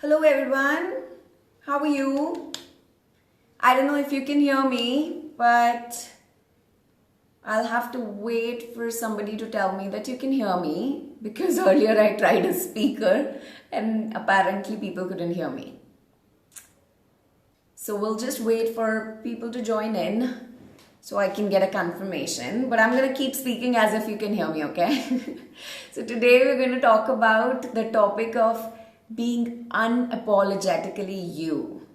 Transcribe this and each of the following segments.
Hello everyone, how are you? I don't know if you can hear me, but I'll have to wait for somebody to tell me that you can hear me because earlier I tried a speaker and apparently people couldn't hear me. So we'll just wait for people to join in so I can get a confirmation, but I'm going to keep speaking as if you can hear me, okay? So today we're going to talk about the topic of being unapologetically you.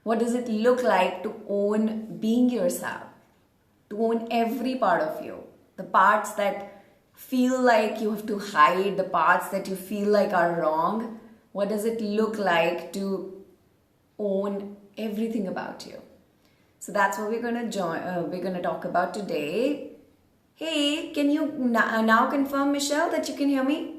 What does it look like to own being yourself? To own every part of you. The parts that feel like you have to hide, the parts that you feel like are wrong. What does it look like to own everything about you? So that's what we're going to talk about today. Hey, can you now confirm, Michelle, that you can hear me?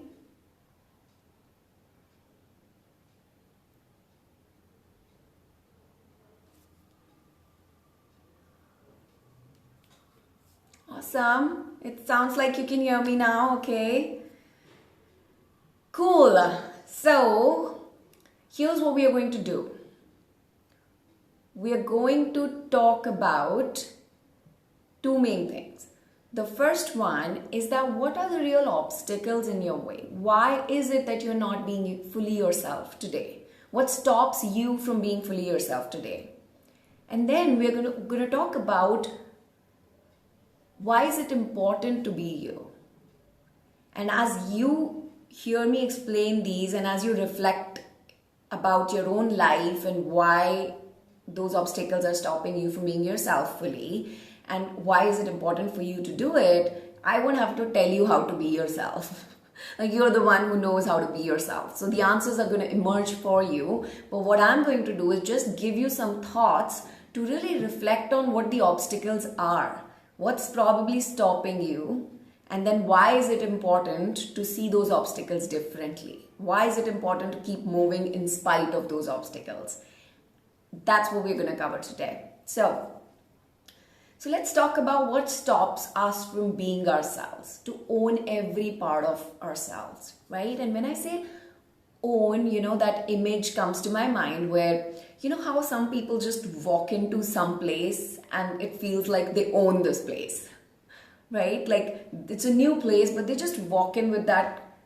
Awesome. It sounds like you can hear me now, okay? Cool. So, here's what we are going to do. We are going to talk about two main things. The first one is that what are the real obstacles in your way? Why is it that you're not being fully yourself today? What stops you from being fully yourself today? And then we're going to talk about why is it important to be you? And as you hear me explain these and as you reflect about your own life and why those obstacles are stopping you from being yourself fully and why is it important for you to do it, I won't have to tell you how to be yourself. Like you're the one who knows how to be yourself. So the answers are going to emerge for you. But what I'm going to do is just give you some thoughts to really reflect on what the obstacles are. What's probably stopping you, and then why is it important to see those obstacles differently? Why is it important to keep moving in spite of those obstacles? That's what we're going to cover today. So let's talk about what stops us from being ourselves, to own every part of ourselves, right? And when I say own, that image comes to my mind where, how some people just walk into some place and it feels like they own this place, right? Like it's a new place, but they just walk in with that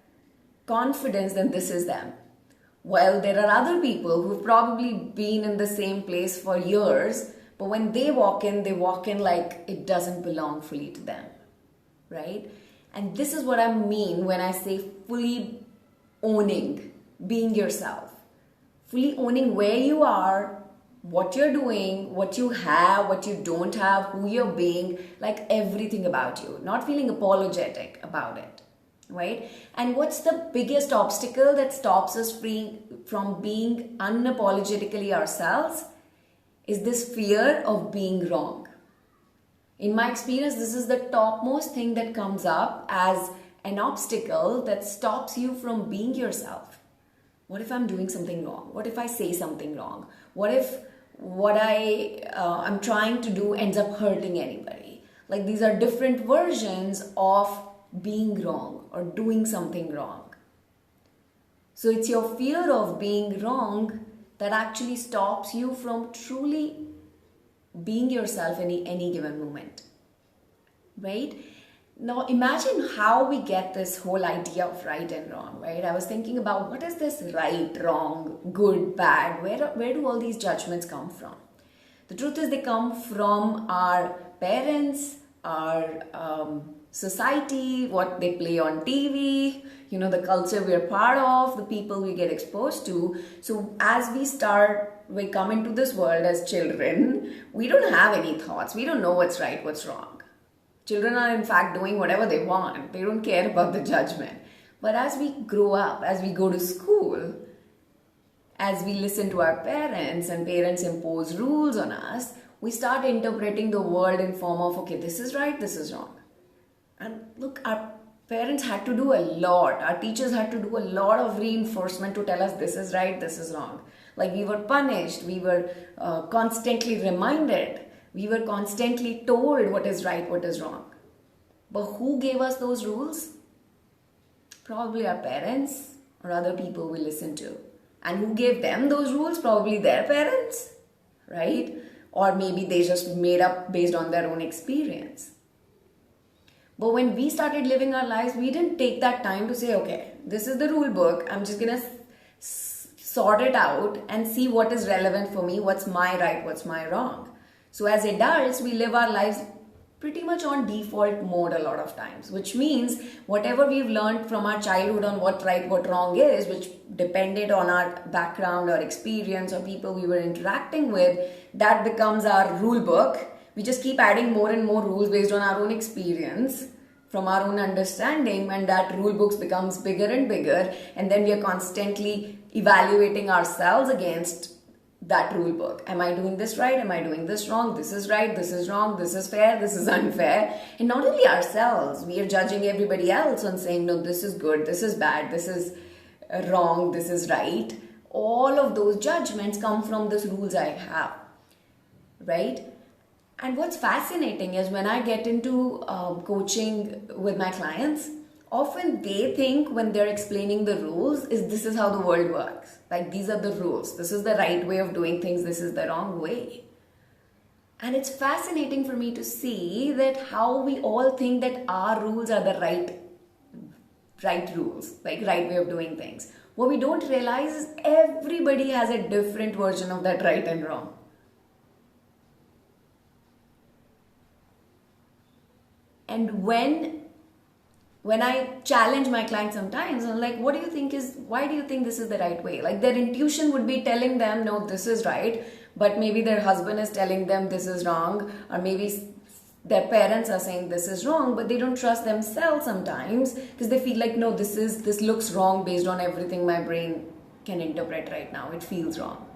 confidence that this is them. Well, there are other people who've probably been in the same place for years, but when they walk in like it doesn't belong fully to them, right? And this is what I mean when I say fully owning, being yourself. Fully owning where you are, what you're doing, what you have, what you don't have, who you're being, like everything about you. Not feeling apologetic about it, right? And what's the biggest obstacle that stops us from being unapologetically ourselves? Is this fear of being wrong. In my experience, this is the topmost thing that comes up as an obstacle that stops you from being yourself. What if I'm doing something wrong? What if I say something wrong? What if what I'm trying to do ends up hurting anybody? Like these are different versions of being wrong or doing something wrong. So it's your fear of being wrong that actually stops you from truly being yourself in any given moment, right? Now imagine how we get this whole idea of right and wrong, right? I was thinking about what is this right, wrong, good, bad? Where do all these judgments come from? The truth is they come from our parents, our society, what they play on TV, the culture we're part of, the people we get exposed to. So as we come into this world as children, we don't have any thoughts. We don't know what's right, what's wrong. Children are in fact doing whatever they want. They don't care about the judgment. But as we grow up, as we go to school, as we listen to our parents and parents impose rules on us, we start interpreting the world in form of, okay, this is right, this is wrong. And look, our parents had to do a lot. Our teachers had to do a lot of reinforcement to tell us this is right, this is wrong. Like we were punished, we were constantly reminded. We were constantly told what is right, what is wrong. But who gave us those rules? Probably our parents or other people we listen to. And who gave them those rules? Probably their parents, right? Or maybe they just made up based on their own experience. But when we started living our lives, we didn't take that time to say, okay, this is the rule book. I'm just going to sort it out and see what is relevant for me, what's my right, what's my wrong. So as adults, we live our lives pretty much on default mode a lot of times, which means whatever we've learned from our childhood on what right, what wrong is, which depended on our background or experience or people we were interacting with, that becomes our rule book. We just keep adding more and more rules based on our own experience, from our own understanding, and that rule books becomes bigger and bigger, and then we are constantly evaluating ourselves against that rule book. Am I doing this right? Am I doing this wrong? This is right, this is wrong, this is fair, this is unfair. And not only ourselves, we are judging everybody else on saying, no, this is good, this is bad, this is wrong, this is right. All of those judgments come from these rules I have, right? And what's fascinating is when I get into coaching with my clients, often they think when they're explaining the rules is this is how the world works. Like these are the rules. This is the right way of doing things. This is the wrong way. And it's fascinating for me to see that how we all think that our rules are the right rules, like right way of doing things. What we don't realize is everybody has a different version of that right and wrong. And when I challenge my clients sometimes, I'm like, why do you think this is the right way? Like their intuition would be telling them, no, this is right. But maybe their husband is telling them this is wrong. Or maybe their parents are saying this is wrong, but they don't trust themselves sometimes because they feel like, no, this looks wrong based on everything my brain can interpret right now. It feels wrong,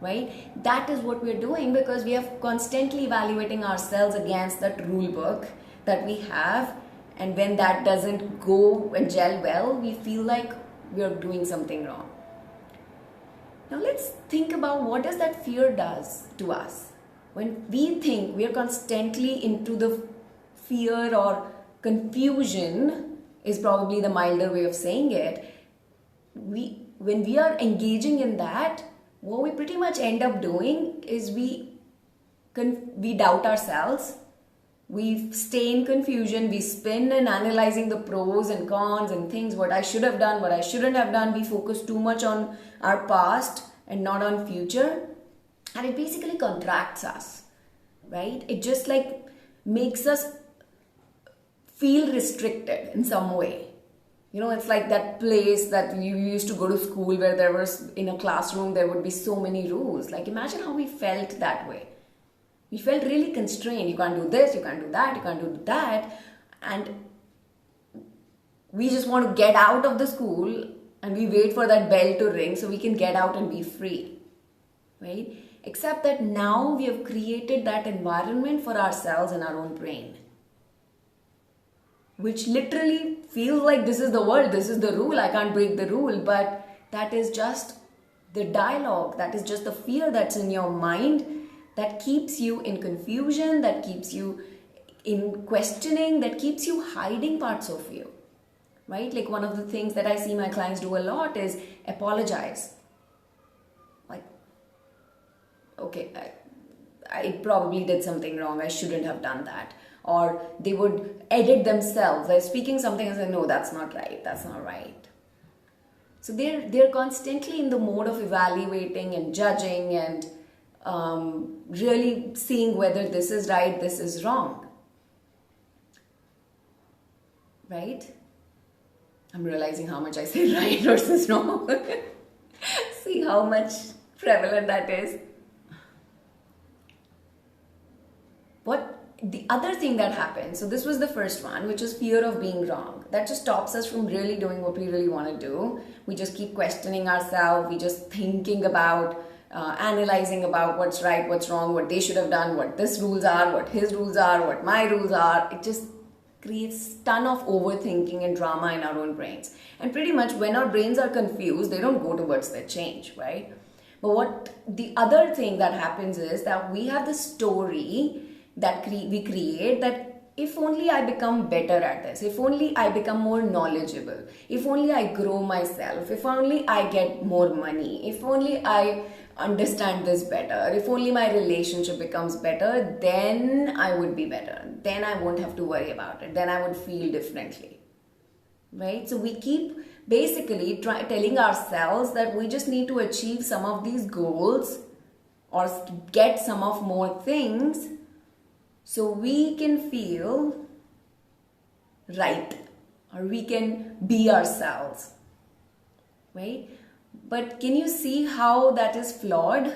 right? That is what we're doing because we are constantly evaluating ourselves against that rule book that we have. And when that doesn't go and gel well, we feel like we're doing something wrong. Now let's think about what does that fear does to us. When we think we are constantly into the fear or confusion is probably the milder way of saying it. When we are engaging in that, what we pretty much end up doing is we doubt ourselves. We stay in confusion, we spin and analyzing the pros and cons and things, what I should have done, what I shouldn't have done. We focus too much on our past and not on future. And it basically contracts us, right? It just like makes us feel restricted in some way. You know, it's like that place that you used to go to school where there was, in a classroom, there would be so many rules. Like imagine how we felt that way. We felt really constrained. You can't do this, you can't do that, you can't do that. And we just want to get out of the school and we wait for that bell to ring so we can get out and be free, right? Except that now we have created that environment for ourselves in our own brain, which literally feels like this is the world, this is the rule, I can't break the rule. But that is just the dialogue, that is just the fear that's in your mind that keeps you in confusion, that keeps you in questioning, that keeps you hiding parts of you, right? Like one of the things that I see my clients do a lot is apologize. Like, okay, I probably did something wrong, I shouldn't have done that. Or they would edit themselves. They're speaking something and say, no, that's not right, that's not right. So they're constantly in the mode of evaluating and judging and really seeing whether this is right, this is wrong. Right? I'm realizing how much I say right versus wrong. See how much prevalent that is. What the other thing that happens, so this was the first one, which is fear of being wrong. That just stops us from really doing what we really want to do. We just keep questioning ourselves. We just thinking about, analyzing about what's right, what's wrong, what they should have done, what his rules are, what his rules are, what my rules are. It just creates a ton of overthinking and drama in our own brains. And pretty much when our brains are confused, they don't go towards the change, right? But what the other thing that happens is that we have the story that we create that if only I become better at this, if only I become more knowledgeable, if only I grow myself, if only I get more money, if only I understand this better, if only my relationship becomes better, then I would be better. Then I won't have to worry about it. Then I would feel differently. Right? So we keep basically telling ourselves that we just need to achieve some of these goals or get some of more things so we can feel right or we can be ourselves. Right? But can you see how that is flawed?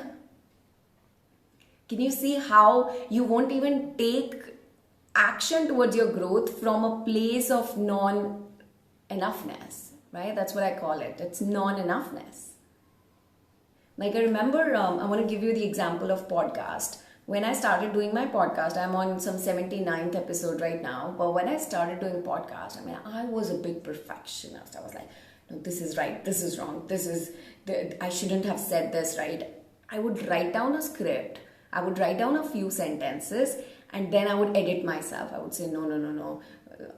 Can you see how you won't even take action towards your growth from a place of non-enoughness, right? That's what I call it. It's non-enoughness. Like I remember, I want to give you the example of podcast. When I started doing my podcast, I'm on some 79th episode right now. But when I started doing podcast, I was a big perfectionist. I was like, no, this is right, this is wrong, I shouldn't have said this, right? I would write down a script. I would write down a few sentences and then I would edit myself. I would say, no,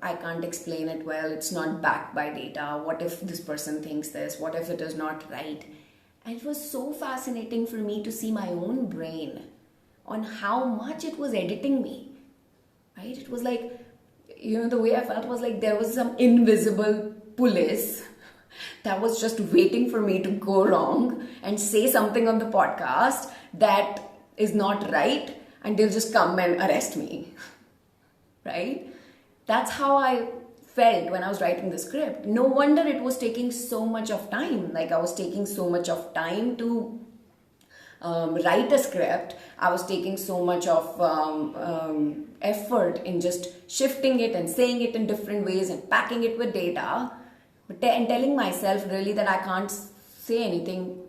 I can't explain it well. It's not backed by data. What if this person thinks this? What if it is not right? And it was so fascinating for me to see my own brain on how much it was editing me, right? It was like, the way I felt was like there was some invisible police that was just waiting for me to go wrong and say something on the podcast that is not right, and they'll just come and arrest me, right? That's how I felt when I was writing the script. No wonder it was taking so much of time. Like I was taking so much of time to write a script. I was taking so much of effort in just shifting it and saying it in different ways and packing it with data, and telling myself really that I can't say anything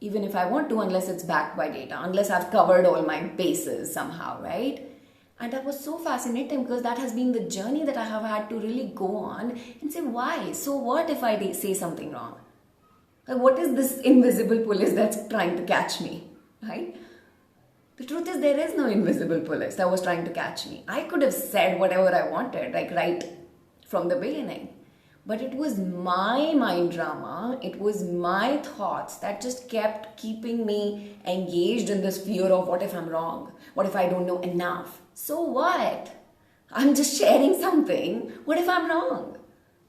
even if I want to unless it's backed by data, unless I've covered all my bases somehow, right? And that was so fascinating because that has been the journey that I have had to really go on and say, why? So what if I say something wrong? Like, what is this invisible police that's trying to catch me, right? The truth is there is no invisible police that was trying to catch me. I could have said whatever I wanted, like right from the beginning. But it was my mind drama, it was my thoughts that just kept keeping me engaged in this fear of what if I'm wrong? What if I don't know enough? So what? I'm just sharing something. What if I'm wrong?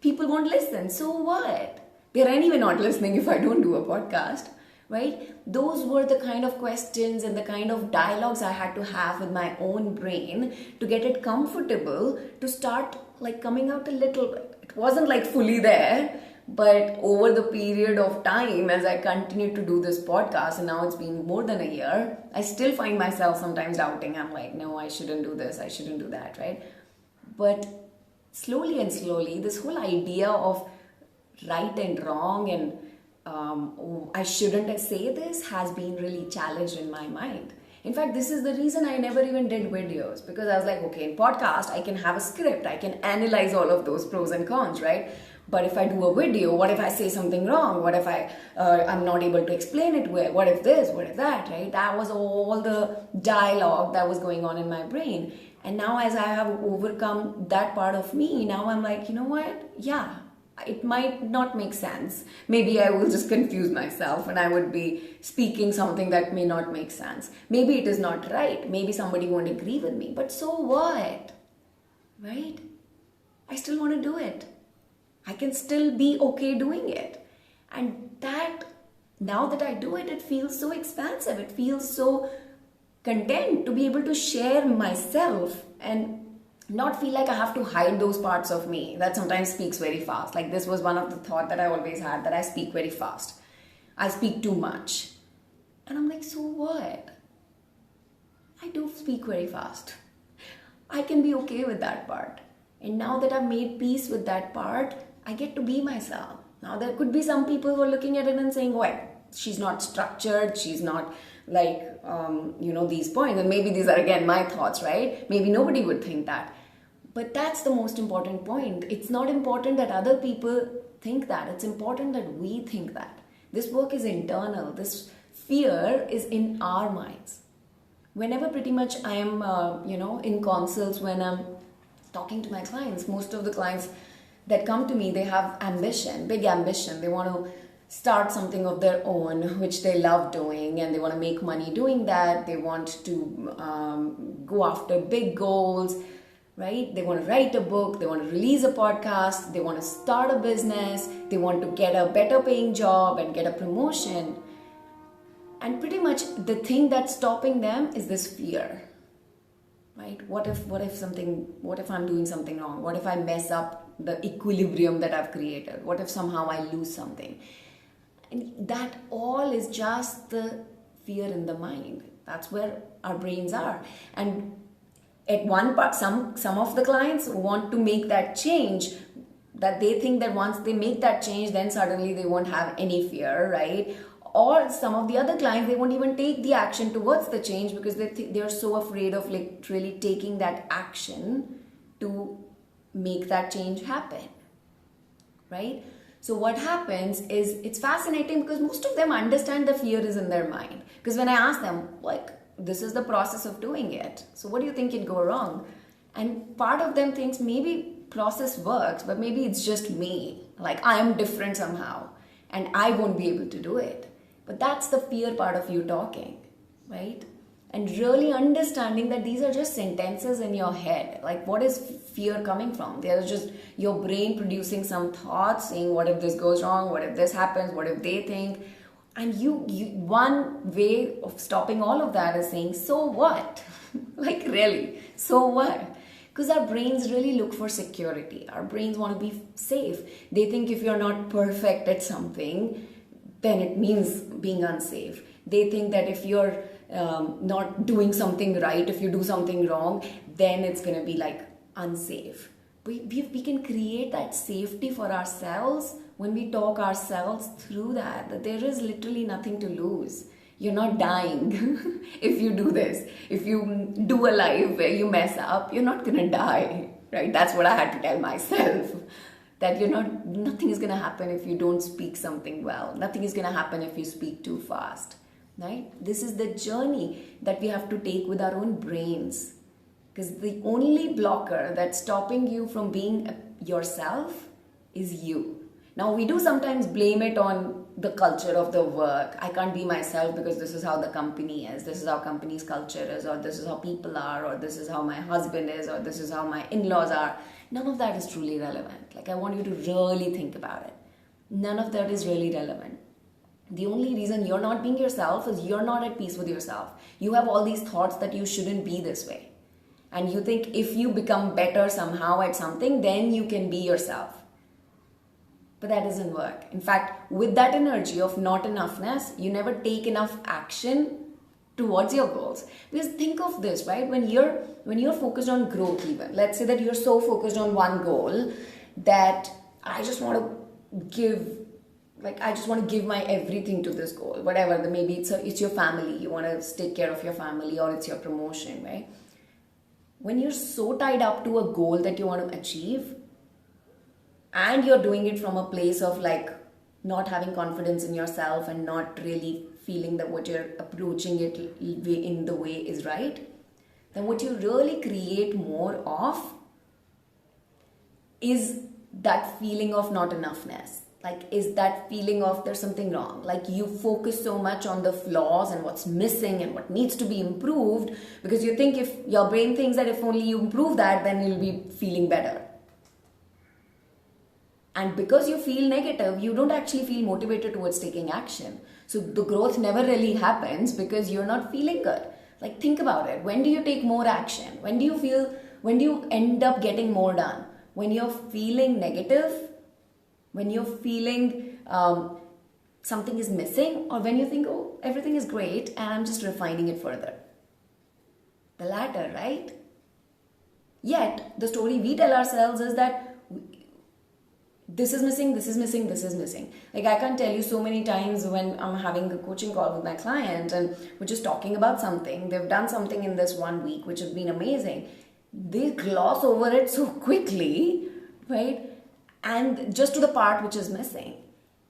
People won't listen. So what? They're anyway not listening if I don't do a podcast, right? Those were the kind of questions and the kind of dialogues I had to have with my own brain to get it comfortable to start like coming out a little bit. It wasn't like fully there, but over the period of time as I continued to do this podcast, and now it's been more than a year, I still find myself sometimes doubting. I'm like, no, I shouldn't do this, I shouldn't do that, right? But slowly and slowly, this whole idea of right and wrong and I shouldn't say this has been really challenged in my mind. In fact, this is the reason I never even did videos, because I was like, okay, in podcast, I can have a script. I can analyze all of those pros and cons, right? But if I do a video, what if I say something wrong? What if I'm not able to explain it well? What if this? What if that, right? That was all the dialogue that was going on in my brain. And now as I have overcome that part of me, now I'm like, you know what? Yeah. It might not make sense. Maybe I will just confuse myself and I would be speaking something that may not make sense. Maybe it is not right. Maybe somebody won't agree with me. But so what? Right? I still want to do it. I can still be okay doing it. And that, now that I do it, it feels so expansive. It feels so content to be able to share myself and not feel like I have to hide those parts of me that sometimes speaks very fast. Like this was one of the thoughts that I always had, that I speak very fast. I speak too much. And I'm like, so what? I do speak very fast. I can be okay with that part. And now that I've made peace with that part, I get to be myself. Now there could be some people who are looking at it and saying, well, she's not structured, she's not like, these points. And maybe these are again my thoughts, right? Maybe nobody would think that. But that's the most important point. It's not important that other people think that. It's important that we think that. This work is internal. This fear is in our minds. Whenever pretty much I am, in consults, when I'm talking to my clients, most of the clients that come to me, they have ambition, big ambition. They want to start something of their own, which they love doing, and they want to make money doing that. They want to go after big goals, right? They want to write a book, they want to release a podcast, they want to start a business, they want to get a better paying job and get a promotion. And pretty much the thing that's stopping them is this fear, right? What if I'm doing something wrong? What if I mess up the equilibrium that I've created? What if somehow I lose something? And that all is just the fear in the mind. That's where our brains are. And at one part, some of the clients want to make that change, that they think that once they make that change, then suddenly they won't have any fear, right? Or some of the other clients, they won't even take the action towards the change because they're so afraid of really taking that action to make that change happen, right? So what happens is, it's fascinating because most of them understand the fear is in their mind. Because when I ask them, this is the process of doing it, so what do you think can go wrong? And part of them thinks maybe process works, but maybe it's just me. I am different somehow and I won't be able to do it. But that's the fear part of you talking, right? And really understanding that these are just sentences in your head. What is fear coming from? There's just your brain producing some thoughts saying, what if this goes wrong? What if this happens? What if they think? And you one way of stopping all of that is saying, so what? Really, so what? Because our brains really look for security. Our brains want to be safe. They think if you're not perfect at something, then it means being unsafe. They think that if you're not doing something right, if you do something wrong, then it's going to be unsafe. We can create that safety for ourselves when we talk ourselves through that there is literally nothing to lose. You're not dying if you do this. If you do a live where you mess up, you're not going to die, right? That's what I had to tell myself. That nothing is going to happen if you don't speak something well. Nothing is going to happen if you speak too fast, right? This is the journey that we have to take with our own brains. Because the only blocker that's stopping you from being yourself is you. Now, we do sometimes blame it on the culture of the work. I can't be myself because this is how the company is. This is how company's culture is, or this is how people are, or this is how my husband is, or this is how my in-laws are. None of that is truly relevant. I want you to really think about it. None of that is really relevant. The only reason you're not being yourself is you're not at peace with yourself. You have all these thoughts that you shouldn't be this way. And you think if you become better somehow at something, then you can be yourself. But that doesn't work. In fact, with that energy of not enoughness, you never take enough action towards your goals. Because think of this, right? When you're focused on growth, even let's say that you're so focused on one goal that I just want to give my everything to this goal. Whatever, maybe it's your family. You want to take care of your family, or it's your promotion, right? When you're so tied up to a goal that you want to achieve, and you're doing it from a place of not having confidence in yourself and not really feeling that what you're approaching it in the way is right, then what you really create more of is that feeling of not enoughness. Is that feeling of there's something wrong. You focus so much on the flaws and what's missing and what needs to be improved because you think if your brain thinks that if only you improve that, then you'll be feeling better. And because you feel negative, you don't actually feel motivated towards taking action. So the growth never really happens because you're not feeling good. Think about it. When do you take more action? When do you end up getting more done? When you're feeling negative? When you're feeling something is missing? Or when you think, oh, everything is great and I'm just refining it further? The latter, right? Yet, the story we tell ourselves is that this is missing, this is missing, this is missing. I can't tell you so many times when I'm having a coaching call with my client and we're just talking about something. They've done something in this 1 week, which has been amazing. They gloss over it so quickly, right? And just to the part which is missing.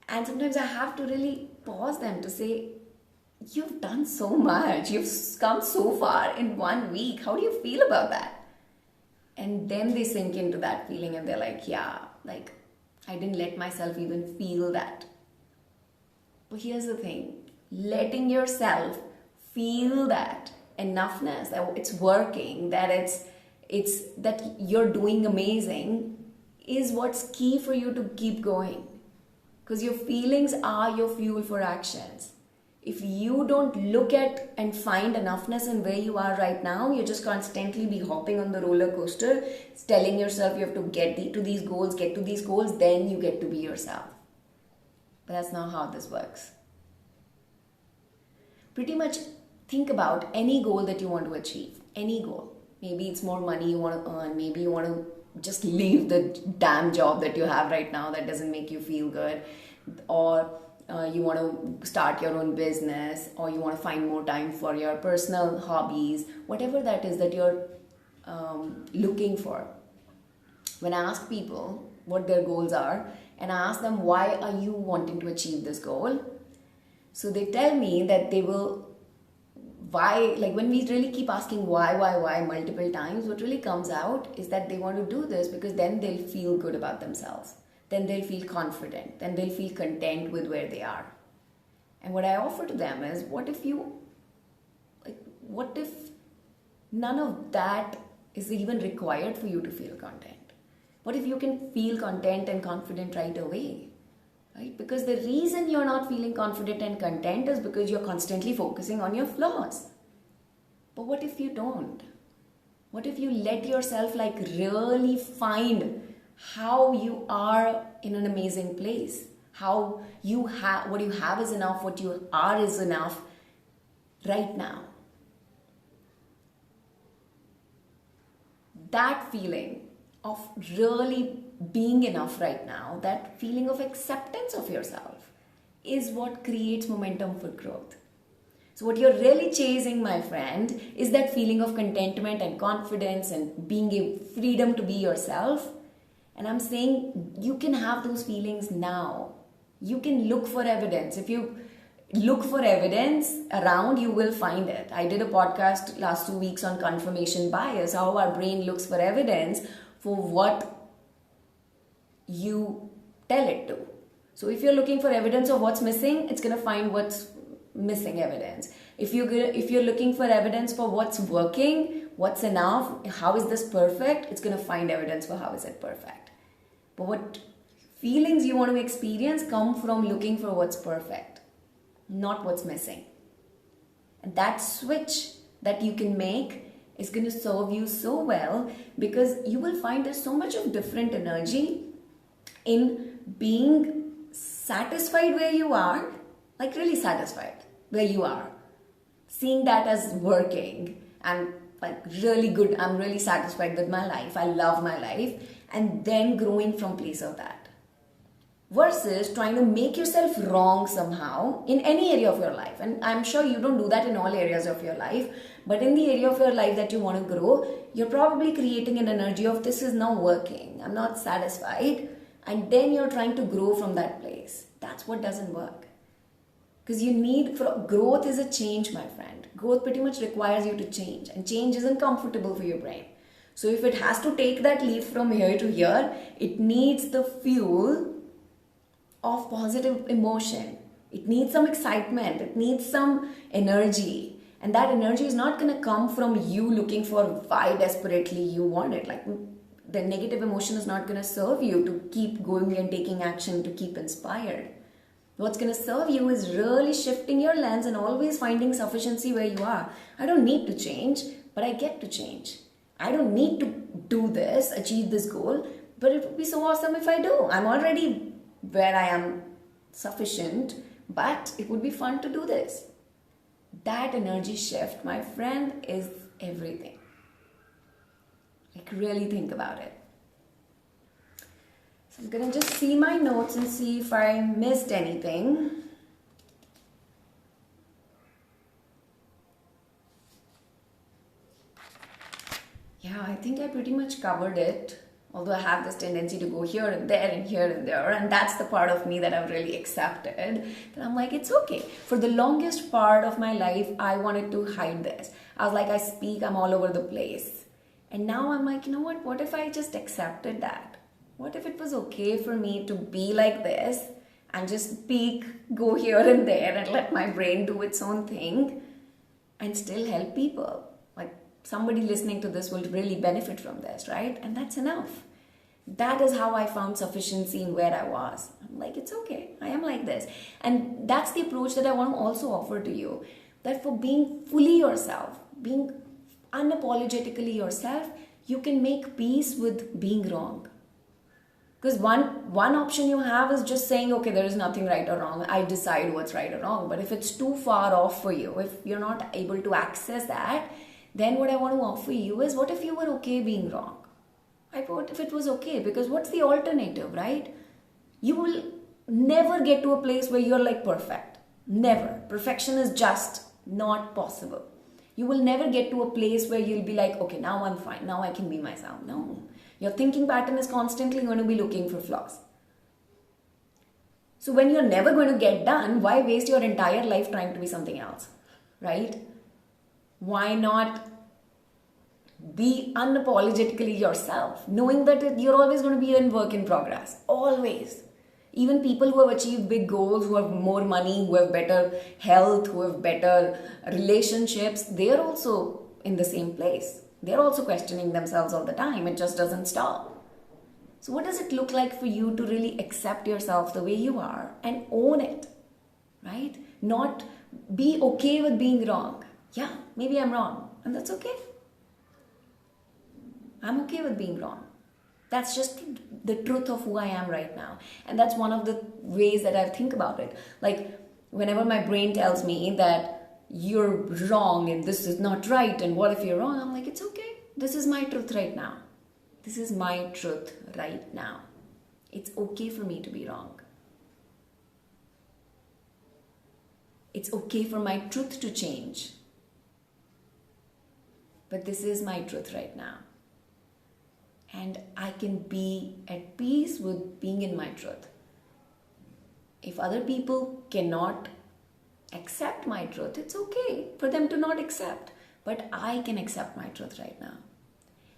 And sometimes I have to really pause them to say, you've done so much. You've come so far in 1 week. How do you feel about that? And then they sink into that feeling and they're like, yeah, like I didn't let myself even feel that. But here's the thing, letting yourself feel that enoughness, that it's working, that it's that you're doing amazing, is what's key for you to keep going. Because your feelings are your fuel for actions. If you don't look at and find enoughness in where you are right now, you just constantly be hopping on the roller coaster, telling yourself you have to get to these goals, then you get to be yourself. But that's not how this works. Pretty much think about any goal that you want to achieve, any goal. Maybe it's more money you want to earn, maybe you want to just leave the damn job that you have right now that doesn't make you feel good, or you want to start your own business, or you want to find more time for your personal hobbies, whatever that is that you're looking for. When I ask people what their goals are, and I ask them, why are you wanting to achieve this goal? So they tell me that they will, why, like when we really keep asking why multiple times, what really comes out is that they want to do this because then they'll feel good about themselves. Then they'll feel confident. Then they'll feel content with where they are. And what I offer to them is, what if none of that is even required for you to feel content? What if you can feel content and confident right away? Right? Because the reason you're not feeling confident and content is because you're constantly focusing on your flaws. But what if you don't? What if you let yourself like really find how you are in an amazing place? How you have, what you have is enough, what you are is enough right now. That feeling of really being enough right now, that feeling of acceptance of yourself, is what creates momentum for growth. So what you're really chasing, my friend, is that feeling of contentment and confidence and being a freedom to be yourself. And I'm saying you can have those feelings now. You can look for evidence. If you look for evidence around, you will find it. I did a podcast last 2 weeks on confirmation bias, how our brain looks for evidence for what you tell it to. So if you're looking for evidence of what's missing, it's going to find what's missing evidence. If you're looking for evidence for what's working, what's enough, how is this perfect, it's going to find evidence for how is it perfect. But what feelings you want to experience come from looking for what's perfect, not what's missing. And that switch that you can make is going to serve you so well, because you will find there's so much of different energy in being satisfied where you are, like really satisfied where you are, seeing that as working and like really good, I'm really satisfied with my life, I love my life, and then growing from place of that, versus trying to make yourself wrong somehow in any area of your life. And I'm sure you don't do that in all areas of your life, but in the area of your life that you want to grow, you're probably creating an energy of this is not working, I'm not satisfied, and then you're trying to grow from that place. That's what doesn't work. Because growth is a change, my friend. Growth pretty much requires you to change, and change isn't comfortable for your brain. So if it has to take that leap from here to here, it needs the fuel of positive emotion. It needs some excitement. It needs some energy. And that energy is not going to come from you looking for why desperately you want it. Like, the negative emotion is not going to serve you to keep going and taking action, to keep inspired. What's going to serve you is really shifting your lens and always finding sufficiency where you are. I don't need to change, but I get to change. I don't need to do this, achieve this goal, but it would be so awesome if I do. I'm already where I am sufficient, but it would be fun to do this. That energy shift, my friend, is everything. Like, really think about it. So I'm going to just see my notes and see if I missed anything. Yeah, I think I pretty much covered it. Although I have this tendency to go here and there and here and there. And that's the part of me that I've really accepted. That I'm like, it's okay. For the longest part of my life, I wanted to hide this. I was like, I speak, I'm all over the place. And now I'm like, you know what if I just accepted that? What if it was okay for me to be like this and just peek, go here and there and let my brain do its own thing and still help people? Like, somebody listening to this will really benefit from this, right? And that's enough. That is how I found sufficiency in where I was. I'm like, it's okay, I am like this. And that's the approach that I want to also offer to you. That for being fully yourself, being unapologetically yourself, you can make peace with being wrong. Because one option you have is just saying, okay, there is nothing right or wrong. I decide what's right or wrong. But if it's too far off for you, if you're not able to access that, then what I want to offer you is, what if you were okay being wrong? What if it was okay? Because what's the alternative, right? You will never get to a place where you're like perfect. Never. Perfection is just not possible. You will never get to a place where you'll be like, okay, now I'm fine. Now I can be myself. No. Your thinking pattern is constantly going to be looking for flaws. So when you're never going to get done, why waste your entire life trying to be something else, right? Why not be unapologetically yourself, knowing that you're always going to be in work in progress, always. Even people who have achieved big goals, who have more money, who have better health, who have better relationships, they're also in the same place. They're also questioning themselves all the time. It just doesn't stop. So what does it look like for you to really accept yourself the way you are and own it, right? Not be okay with being wrong. Yeah, maybe I'm wrong, and that's okay. I'm okay with being wrong. That's just the truth of who I am right now. And that's one of the ways that I think about it. Like, whenever my brain tells me that you're wrong and this is not right and what if you're wrong, I'm like, it's okay. This is my truth right now. This is my truth right now. It's okay for me to be wrong. It's okay for my truth to change. But this is my truth right now. And I can be at peace with being in my truth. If other people cannot accept my truth, it's okay for them to not accept. But I can accept my truth right now.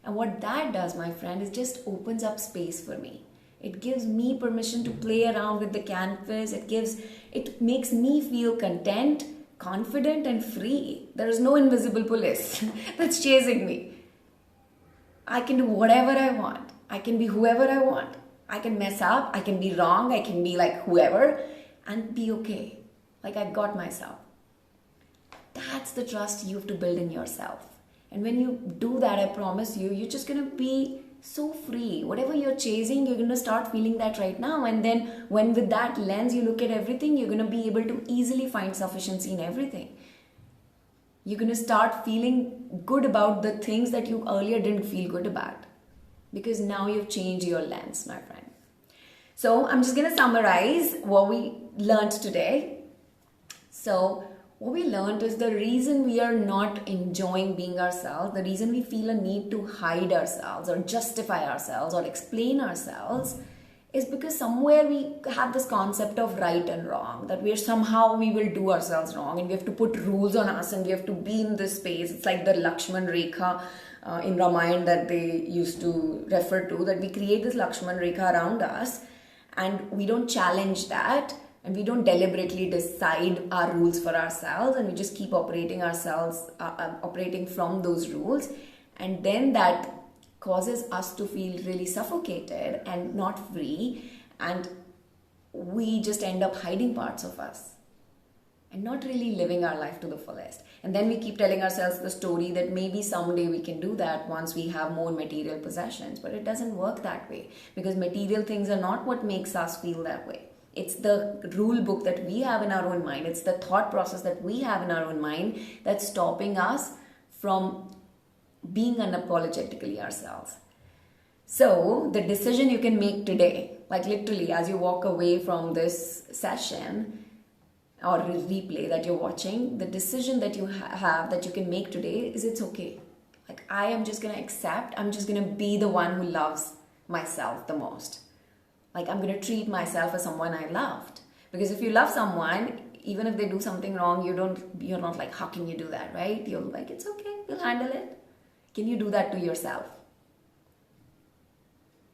And what that does, my friend, is just opens up space for me. It gives me permission to play around with the canvas. It makes me feel content, confident, and free. There is no invisible police that's chasing me. I can do whatever I want. I can be whoever I want. I can mess up. I can be wrong. I can be like whoever and be okay. Like, I got myself. That's the trust you have to build in yourself. And when you do that, I promise you, you're just going to be so free. Whatever you're chasing, you're going to start feeling that right now. And then when with that lens you look at everything, you're going to be able to easily find sufficiency in everything. You're going to start feeling good about the things that you earlier didn't feel good about. Because now you've changed your lens, my friend. So I'm just going to summarize what we learned today. So what we learned is the reason we are not enjoying being ourselves, the reason we feel a need to hide ourselves or justify ourselves or explain ourselves, is because somewhere we have this concept of right and wrong, that we will do ourselves wrong and we have to put rules on us and we have to be in this space. It's like the Lakshman Rekha in Ramayana that they used to refer to, that we create this Lakshman Rekha around us and we don't challenge that and we don't deliberately decide our rules for ourselves and we just keep operating from those rules, and then that causes us to feel really suffocated and not free, and we just end up hiding parts of us and not really living our life to the fullest. And then we keep telling ourselves the story that maybe someday we can do that once we have more material possessions, but it doesn't work that way, because material things are not what makes us feel that way. It's the rule book that we have in our own mind. It's the thought process that we have in our own mind that's stopping us from being unapologetically ourselves. So the decision you can make today, like literally as you walk away from this session or replay that you're watching, the decision that you have that you can make today is it's okay. Like, I am just going to accept, I'm just going to be the one who loves myself the most. Like, I'm going to treat myself as someone I loved. Because if you love someone, even if they do something wrong, you're not like, how can you do that, right? You're like, it's okay, you'll handle it. Can you do that to yourself?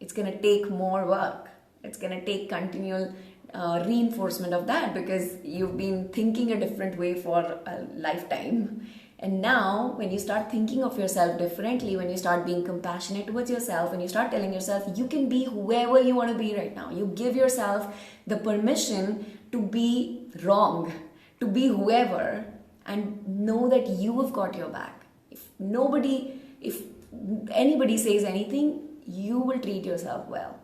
It's going to take more work. It's going to take continual reinforcement of that, because you've been thinking a different way for a lifetime. And now, when you start thinking of yourself differently, when you start being compassionate towards yourself, when you start telling yourself you can be whoever you want to be right now, you give yourself the permission to be wrong, to be whoever, and know that you have got your back. If anybody says anything, you will treat yourself well.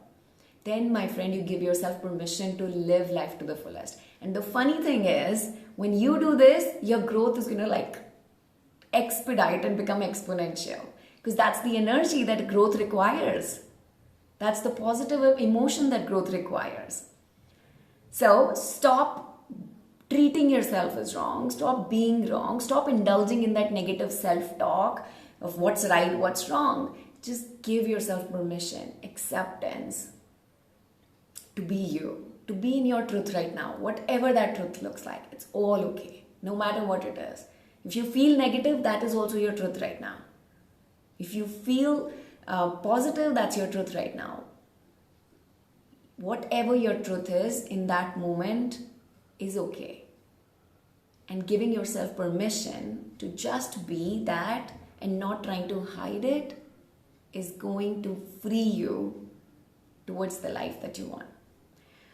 Then, my friend, you give yourself permission to live life to the fullest. And the funny thing is, when you do this, your growth is going to expedite and become exponential, because that's the energy that growth requires. That's the positive emotion that growth requires. So stop treating yourself as wrong, stop being wrong, stop indulging in that negative self-talk of what's right, what's wrong. Just give yourself permission, acceptance to be you, to be in your truth right now, whatever that truth looks like. It's all okay, no matter what it is. If you feel negative, that is also your truth right now. If you feel positive, that's your truth right now. Whatever your truth is in that moment is okay. And giving yourself permission to just be that and not trying to hide it is going to free you towards the life that you want.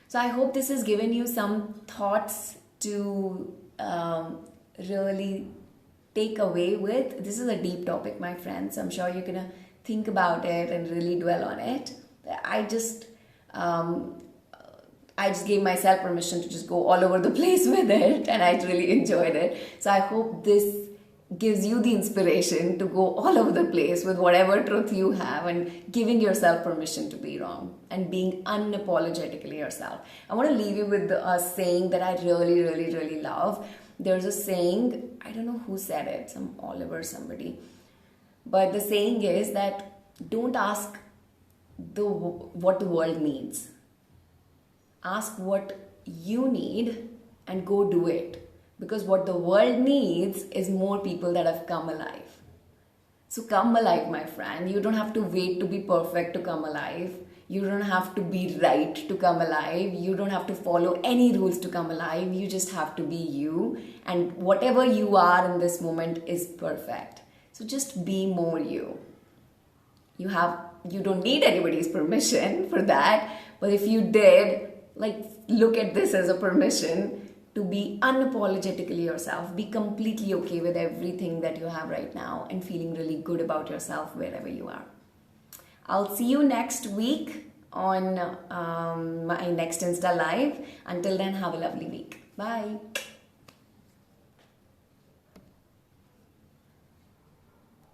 So I hope this has given you some thoughts to really take away with. This is a deep topic, my friends. I'm sure you're gonna think about it and really dwell on it. I just gave myself permission to just go all over the place with it, and I really enjoyed it. So I hope this gives you the inspiration to go all over the place with whatever truth you have, and giving yourself permission to be wrong and being unapologetically yourself. I want to leave you with a saying that I really, really, really love. There's a saying, I don't know who said it, some Oliver, somebody. But the saying is that don't ask what the world needs. Ask what you need and go do it. Because what the world needs is more people that have come alive. So come alive, my friend. You don't have to wait to be perfect to come alive. You don't have to be right to come alive. You don't have to follow any rules to come alive. You just have to be you. And whatever you are in this moment is perfect. So just be more you. You don't need anybody's permission for that. But if you did, look at this as a permission to be unapologetically yourself. Be completely okay with everything that you have right now and feeling really good about yourself wherever you are. I'll see you next week on my next Insta Live. Until then, have a lovely week. Bye.